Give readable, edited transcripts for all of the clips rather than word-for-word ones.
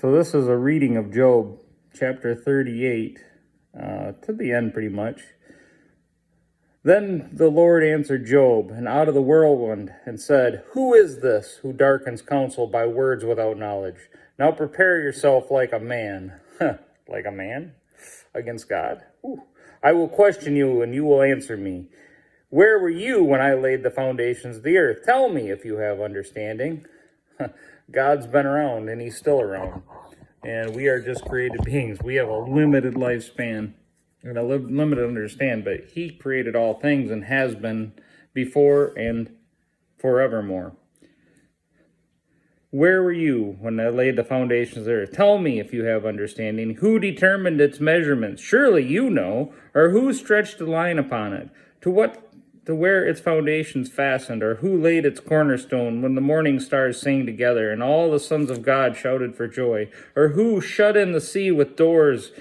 So this is a reading of Job, chapter 38, to the end pretty much. Then the Lord answered Job, and out of the whirlwind, and said, Who is this who darkens counsel by words without knowledge? Now prepare yourself like a man. Like a man? Against God? Ooh. I will question you, and you will answer me. Where were you when I laid the foundations of the earth? Tell me if you have understanding. God's been around, and he's still around. And we are just created beings. We have a limited lifespan and a limited understand, but he created all things and has been before and forevermore. Where were you when I laid the foundations of the earth? Tell me if you have understanding. Who determined its measurements? Surely you know. Or who stretched the line upon it? To where its foundations fastened? Or who laid its cornerstone when the morning stars sang together and all the sons of God shouted for joy? Or who shut in the sea with doors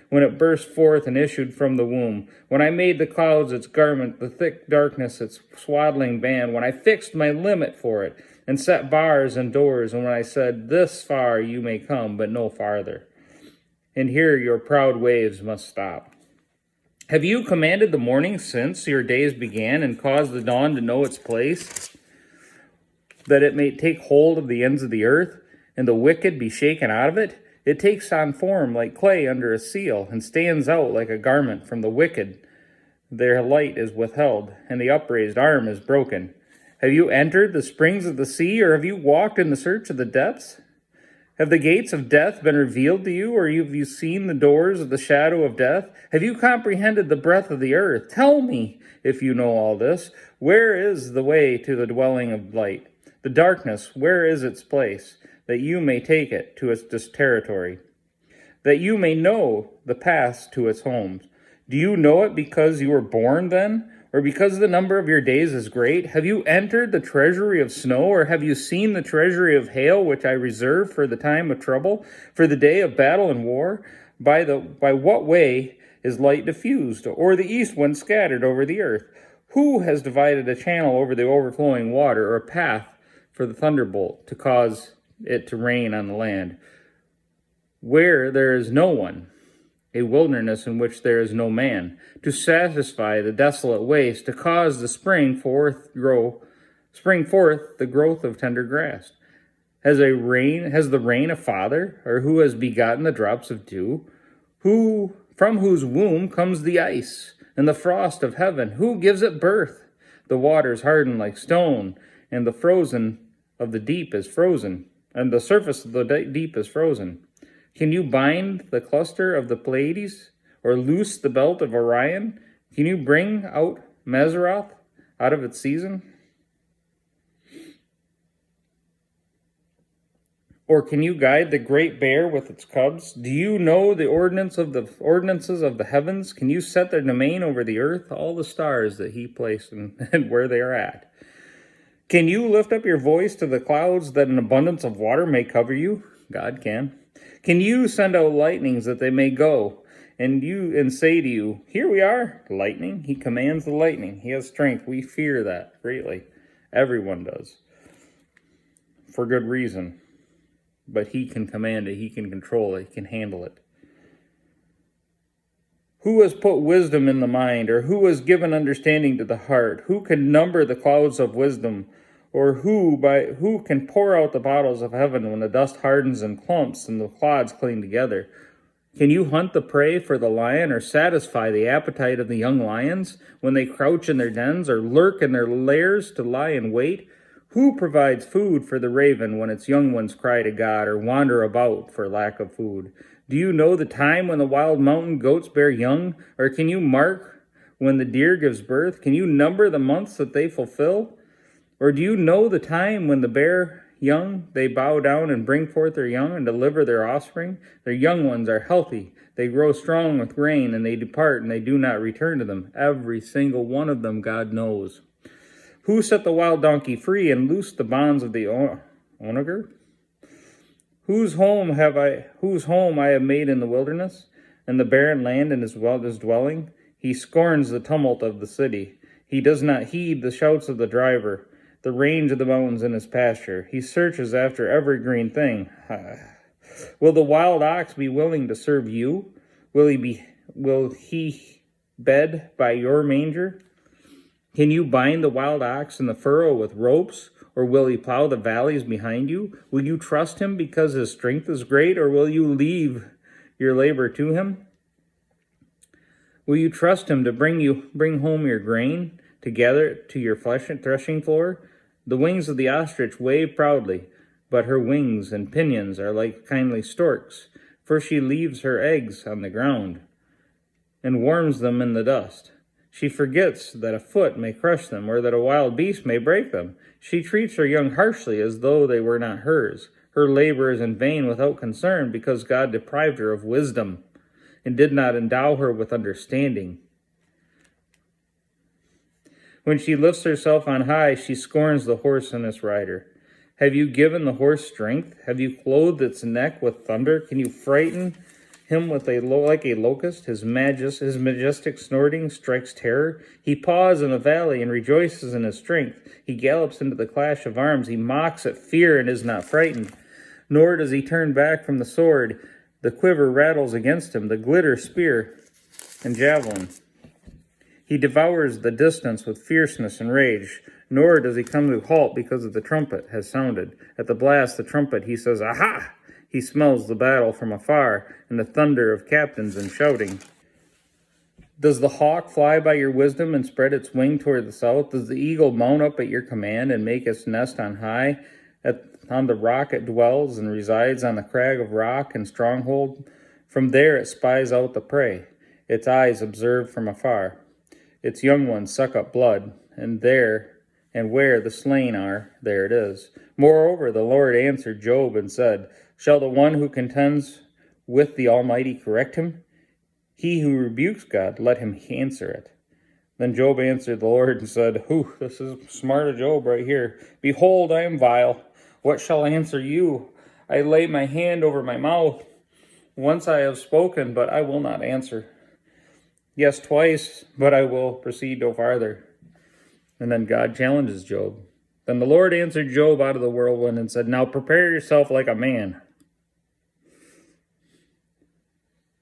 when it burst forth and issued from the womb? When I made the clouds its garment, the thick darkness its swaddling band, when I fixed my limit for it, and set bars and doors, and when I said, This far you may come, but no farther. And here your proud waves must stop. Have you commanded the morning since your days began, and caused the dawn to know its place, that it may take hold of the ends of the earth, and the wicked be shaken out of it? It takes on form like clay under a seal, and stands out like a garment from the wicked. Their light is withheld, and the upraised arm is broken. Have you entered the springs of the sea, or have you walked in the search of the depths? Have the gates of death been revealed to you, or have you seen the doors of the shadow of death? Have you comprehended the breadth of the earth? Tell me, if you know all this, where is the way to the dwelling of light? The darkness, where is its place, that you may take it to its territory, that you may know the paths to its homes? Do you know it because you were born then? Or because the number of your days is great? Have you entered the treasury of snow, or have you seen the treasury of hail, which I reserve for the time of trouble, for the day of battle and war? By what way is light diffused, or the east wind scattered over the earth? Who has divided a channel over the overflowing water, or a path for the thunderbolt to cause it to rain on the land? Where there is no one, a wilderness in which there is no man, to satisfy the desolate waste, to cause the spring forth the growth of tender grass. Has the rain a father, or who has begotten the drops of dew? From whose womb comes the ice, and the frost of heaven? Who gives it birth? The waters harden like stone, and the frozen of the deep is frozen, and the surface of the deep is frozen. Can you bind the cluster of the Pleiades, or loose the belt of Orion? Can you bring out Mazzaroth out of its season? Or can you guide the great bear with its cubs? Do you know the ordinances of the heavens? Can you set their domain over the earth, all the stars that he placed and where they are at? Can you lift up your voice to the clouds that an abundance of water may cover you? God can. Can you send out lightnings that they may go, and say to you, Here we are, lightning? He commands the lightning. He has strength. We fear that greatly. Everyone does. For good reason. But he can command it. He can control it. He can handle it. Who has put wisdom in the mind, or who has given understanding to the heart? Who can number the clouds of wisdom? Or who can pour out the bottles of heaven when the dust hardens in clumps and the clods cling together? Can you hunt the prey for the lion, or satisfy the appetite of the young lions when they crouch in their dens, or lurk in their lairs to lie in wait? Who provides food for the raven when its young ones cry to God, or wander about for lack of food? Do you know the time when the wild mountain goats bear young? Or can you mark when the deer gives birth? Can you number the months that they fulfill? Or do you know the time when the bear young, they bow down and bring forth their young and deliver their offspring? Their young ones are healthy. They grow strong with grain, and they depart, and they do not return to them. Every single one of them God knows. Who set the wild donkey free and loosed the bonds of the onager? Whose home I have made in the wilderness, and the barren land in his dwelling? He scorns the tumult of the city. He does not heed the shouts of the driver. The range of the mountains in his pasture. He searches after every green thing. Will the wild ox be willing to serve you? Will he bed by your manger? Can you bind the wild ox in the furrow with ropes, or will he plow the valleys behind you? Will you trust him because his strength is great, or will you leave your labor to him? Will you trust him to bring home your grain, to gather it to your threshing floor? The wings of the ostrich wave proudly, but her wings and pinions are like kindly storks, for she leaves her eggs on the ground and warms them in the dust. She forgets that a foot may crush them, or that a wild beast may break them. She treats her young harshly as though they were not hers. Her labor is in vain without concern, because God deprived her of wisdom and did not endow her with understanding. When she lifts herself on high, she scorns the horse and its rider. Have you given the horse strength? Have you clothed its neck with thunder? Can you frighten him with like a locust? His majestic snorting strikes terror. He paws in the valley and rejoices in his strength. He gallops into the clash of arms. He mocks at fear and is not frightened. Nor does he turn back from the sword. The quiver rattles against him, the glitter spear and javelin. He devours the distance with fierceness and rage. Nor does he come to halt because the trumpet has sounded. At the blast the trumpet he says, "Aha!" He smells the battle from afar, and the thunder of captains and shouting. Does the hawk fly by your wisdom and spread its wing toward the south? Does the eagle mount up at your command and make its nest on high? On the rock it dwells and resides on the crag of rock and stronghold. From there it spies out the prey. Its eyes observe from afar. Its young ones suck up blood, and where the slain are, there it is. Moreover, the Lord answered Job and said, Shall the one who contends with the Almighty correct him? He who rebukes God, let him answer it. Then Job answered the Lord and said, This is smart of Job right here. Behold, I am vile. What shall I answer you? I lay my hand over my mouth. Once I have spoken, but I will not answer. Yes, twice, but I will proceed no farther. And then God challenges Job. Then the Lord answered Job out of the whirlwind and said, Now prepare yourself like a man.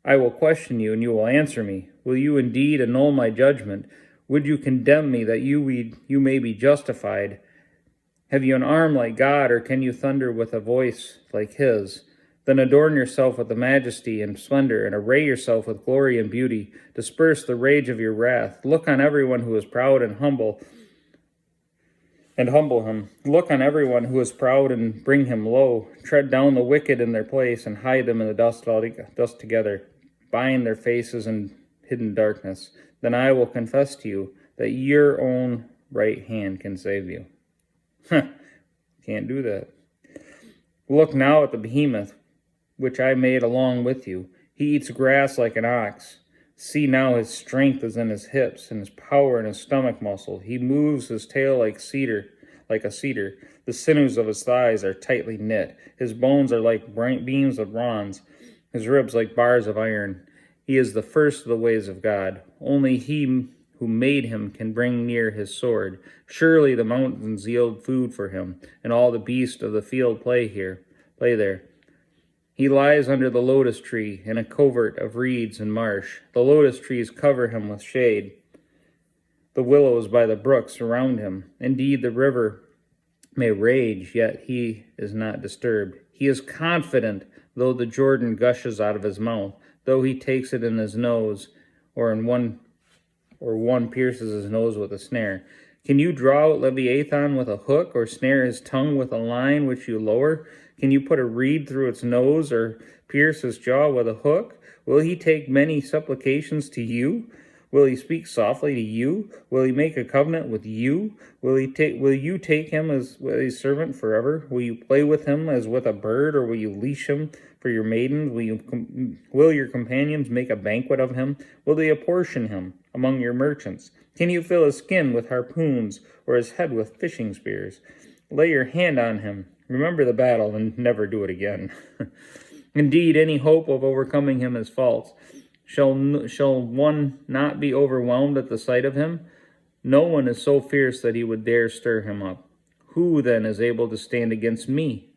I will question you, and you will answer me. Will you indeed annul my judgment? Would you condemn me that you may be justified? Have you an arm like God, or can you thunder with a voice like his? Then adorn yourself with the majesty and splendor, and array yourself with glory and beauty. Disperse the rage of your wrath. Look on everyone who is proud and humble him. Look on everyone who is proud and bring him low. Tread down the wicked in their place and hide them in the dust together. Bind their faces in hidden darkness. Then I will confess to you that your own right hand can save you. Can't do that. Look now at the behemoth, which I made along with you. He eats grass like an ox. See now his strength is in his hips, and his power in his stomach muscle. He moves his tail like a cedar. The sinews of his thighs are tightly knit. His bones are like bright beams of bronze, his ribs like bars of iron. He is the first of the ways of God. Only he who made him can bring near his sword. Surely the mountains yield food for him, and all the beasts of the field play there. He lies under the lotus tree in a covert of reeds and marsh. The lotus trees cover him with shade. The willows by the brook surround him. Indeed, the river may rage, yet he is not disturbed. He is confident, though the Jordan gushes out of his mouth, though he takes it in his nose, or one pierces his nose with a snare. Can you draw out Leviathan with a hook, or snare his tongue with a line which you lower? Can you put a reed through its nose, or pierce his jaw with a hook? Will he take many supplications to you? Will he speak softly to you? Will he make a covenant with you? Will you take him as a servant forever? Will you play with him as with a bird, or will you leash him for your maidens? Will your companions make a banquet of him? Will they apportion him among your merchants? Can you fill his skin with harpoons, or his head with fishing spears? Lay your hand on him. Remember the battle and never do it again. Indeed, any hope of overcoming him is false. Shall one not be overwhelmed at the sight of him? No one is so fierce that he would dare stir him up. Who then is able to stand against me?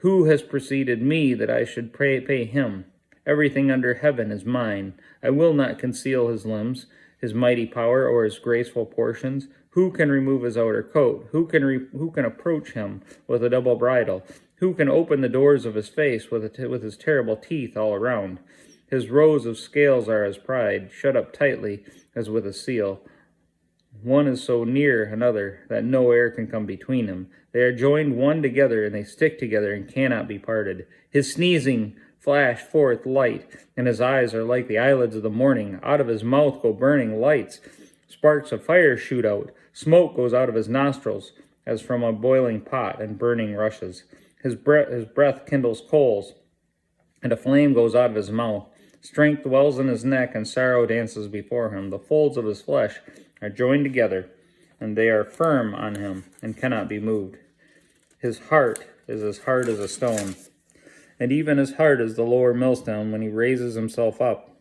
Who has preceded me that I should pay him? Everything under heaven is mine. I will not conceal his limbs, his mighty power, or his graceful portions. Who can remove his outer coat? Who can approach him with a double bridle? Who can open the doors of his face with his terrible teeth all around? His rows of scales are his pride, shut up tightly as with a seal. One is so near another that no air can come between them. They are joined one together, and they stick together and cannot be parted. His sneezing flash forth light, and his eyes are like the eyelids of the morning. Out of his mouth go burning lights. Sparks of fire shoot out. Smoke goes out of his nostrils, as from a boiling pot, and burning rushes. His breath kindles coals, and a flame goes out of his mouth. Strength dwells in his neck, and sorrow dances before him. The folds of his flesh are joined together, and they are firm on him, and cannot be moved. His heart is as hard as a stone, and even as hard as the lower millstone when he raises himself up.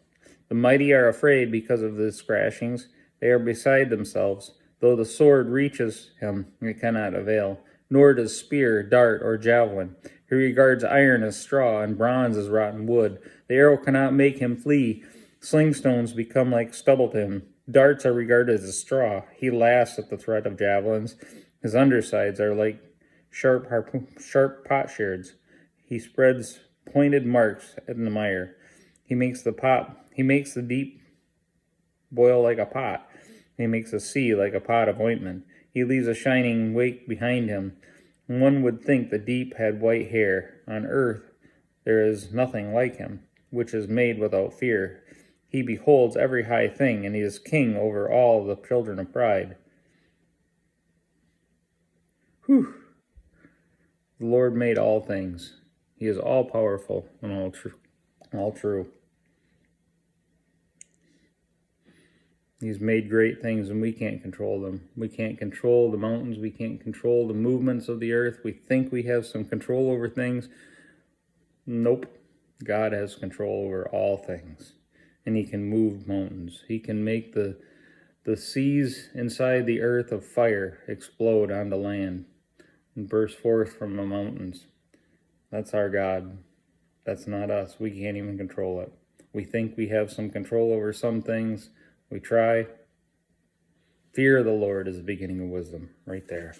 The mighty are afraid because of his crashings. They are beside themselves. Though the sword reaches him, it cannot avail, nor does spear, dart, or javelin. He regards iron as straw, and bronze as rotten wood. The arrow cannot make him flee. Slingstones become like stubble to him. Darts are regarded as straw. He laughs at the threat of javelins. His undersides are like sharp potsherds. He spreads pointed marks in the mire. He makes the deep boil like a pot. He makes the sea like a pot of ointment. He leaves a shining wake behind him. One would think the deep had white hair. On earth there is nothing like him, which is made without fear. He beholds every high thing, and he is king over all the children of pride. Whew. The Lord made all things. He is all powerful and all true. He's made great things, and we can't control them. We can't control the mountains. We can't control the movements of the earth. We think we have some control over things. Nope. God has control over all things, and he can move mountains. He can make the seas inside the earth of fire explode onto land and burst forth from the mountains. That's our God. That's not us. We can't even control it. We think we have some control over some things. We try. Fear of the Lord is the beginning of wisdom, right there.